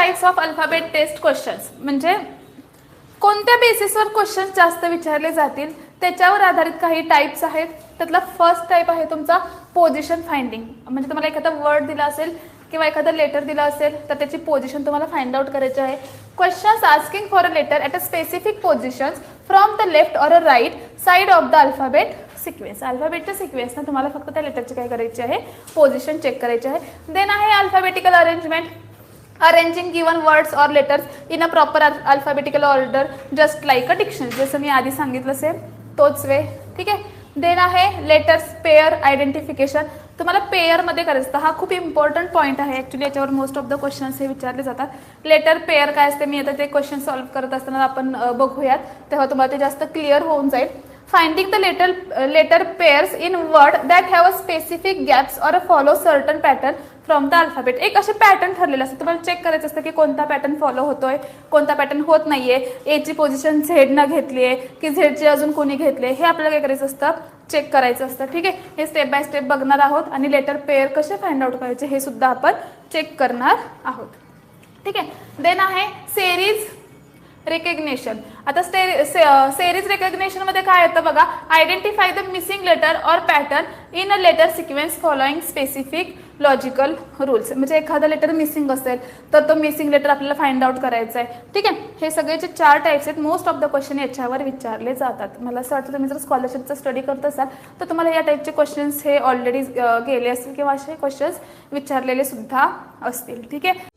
Types of alphabet test questions, म्हणजे कोणत्या बेसिसवर क्वेश्चन जास्त विचारले जातील त्याच्यावर आधारित काही टाइप्स आहेत. त्यातला फर्स्ट टाइप आहे तुमचा पोझिशन फाइंडिंग. म्हणजे तुम्हाला एखादा वर्ड दिला असेल किंवा एखादा लेटर दिला असेल तर त्याची पोझिशन तुम्हाला फाइंड आउट करायची आहे. Questions asking for a letter at a specific positions from the left or a right side of the alphabet sequence. अल्फाबेटच्या सिक्वेन्सनं तुम्हाला फक्त त्या लेटरची काय करायची आहे, पोझिशन चेक करायची आहे. देन आहे alphabetical arrangement, arranging given words और letters in a proper alphabetical order just like a dictionary. जसं मी आधी सांगितलं सेम तोच वे. ठीक आहे. देन आहे लेटर्स पेअर आयडेंटिफिकेशन. तुम्हाला पेअरमध्ये करायचं, हा खूप इम्पॉर्टंट पॉईंट आहे ॲक्च्युली. याच्यावर मोस्ट ऑफ द क्वेश्चन्स हे विचारले जातात. लेटर पेअर काय असते, मी आता ते क्वेश्चन सॉल्व्ह करत असताना आपण बघूयात, तेव्हा तुम्हाला ते जास्त क्लिअर होऊन जाईल. Finding the letter pairs in word that have a specific gaps और follow certain pattern from the alphabet. एक असे पॅटर्न ठरलेले असतात, तुम्हाला चेक करायचं असतं की कोणता पॅटर्न फॉलो होतोय, कोणता पॅटर्न होत नाहीये. एची पोझिशन झेडनं घेतली आहे की झेडची अजून कोणी घेतली आहे, हे आपल्याला काय करायचं असतं, चेक करायचं असतं. ठीक आहे. हे स्टेप बाय स्टेप बघणार आहोत आणि लेटर पेअर कसे फाइंड आउट करायचे हे सुद्धा आपण चेक करणार आहोत. ठीक आहे. देन आहे सेरीज रिकग्नेशन. आता सेरीज रिकग्नेशन मध्ये काय येतं बघा, आयडेंटिफाय द मिसिंग लेटर और pattern in a letter sequence following specific logical rules. म्हणजे एखादा लेटर मिसिंग असेल तर तो मिसिंग लेटर आपल्याला फाइंड आउट करायचा आहे. ठीक आहे. हे सगळेचे 4 टाइप्स आहेत. मोस्ट ऑफ द क्वेश्चन याच्यावर विचारले जातात. मला असं वाटतं तुम्ही जर स्कॉलरशिपचा स्टडी करत असाल तर तुम्हाला या टाइपचे क्वेश्चन्स हे ऑलरेडी गेले असतील किंवा असे क्वेश्चन्स विचारलेले सुद्धा असतील. ठीक आहे.